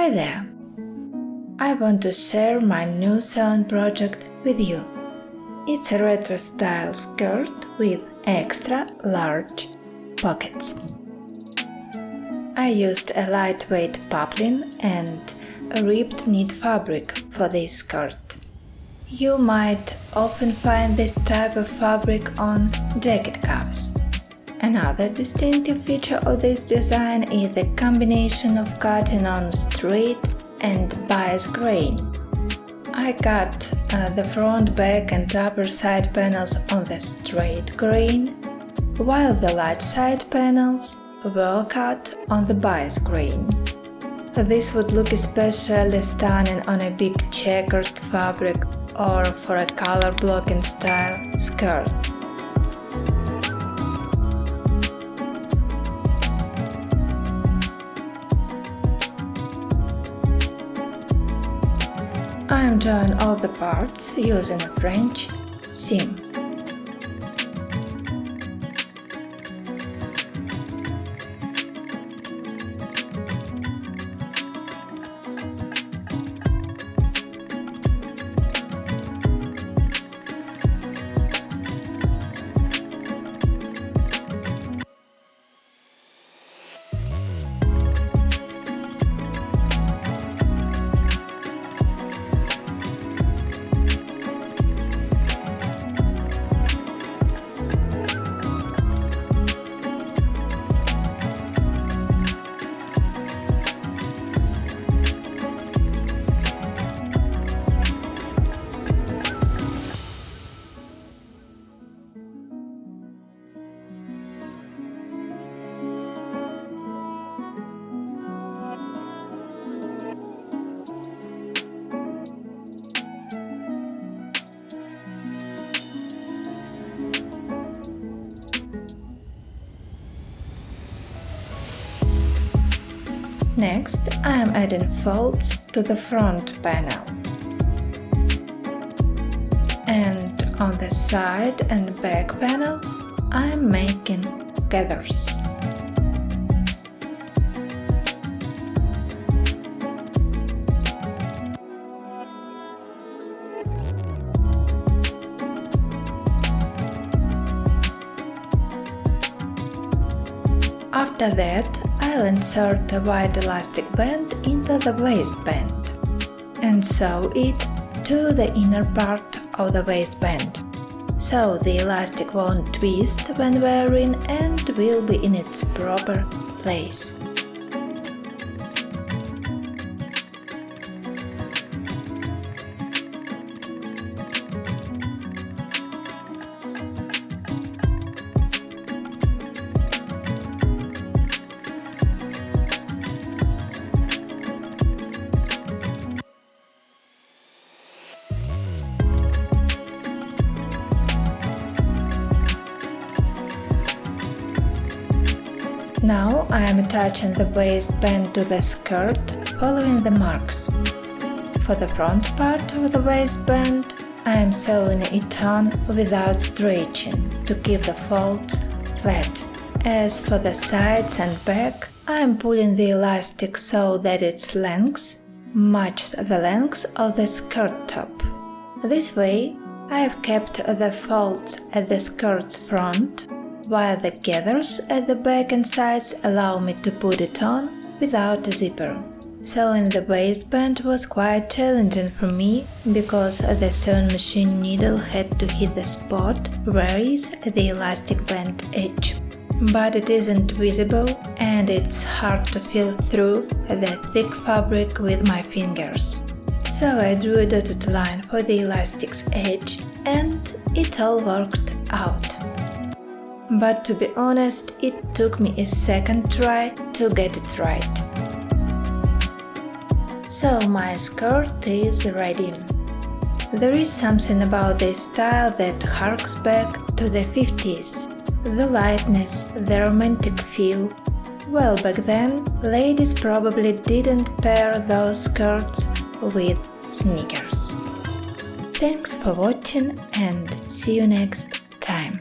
Hi there! I want to share my new sewing project with you. It's a retro style skirt with extra large pockets. I used a lightweight poplin and a ribbed knit fabric for this skirt. You might often find this type of fabric on jacket cuffs. Another distinctive feature of this design is the combination of cotton on straight and bias grain. I cut the front, back and upper side panels on the straight grain, while the large side panels were cut on the bias grain. This would look especially stunning on a big checkered fabric or for a color blocking style skirt. I am joining all the parts using a French seam. Next, I am adding folds to the front panel. And on the side and back panels, I am making gathers. After that, I'll insert a white elastic band into the waistband and sew it to the inner part of the waistband, so the elastic won't twist when wearing and will be in its proper place. Now I am attaching the waistband to the skirt, following the marks. For the front part of the waistband, I am sewing it on without stretching to keep the folds flat. As for the sides and back, I am pulling the elastic so that its lengths match the lengths of the skirt top. This way, I have kept the folds at the skirt's front, while the gathers at the back and sides allow me to put it on without a zipper. Sewing the waistband was quite challenging for me because the sewing machine needle had to hit the spot where is the elastic band edge. But it isn't visible and it's hard to feel through the thick fabric with my fingers. So I drew a dotted line for the elastic's edge and it all worked out. But to be honest, it took me a second try to get it right. So my skirt is ready. There is something about this style that harks back to the 50s. The lightness, the romantic feel. Well, back then, ladies probably didn't pair those skirts with sneakers. Thanks for watching and see you next time.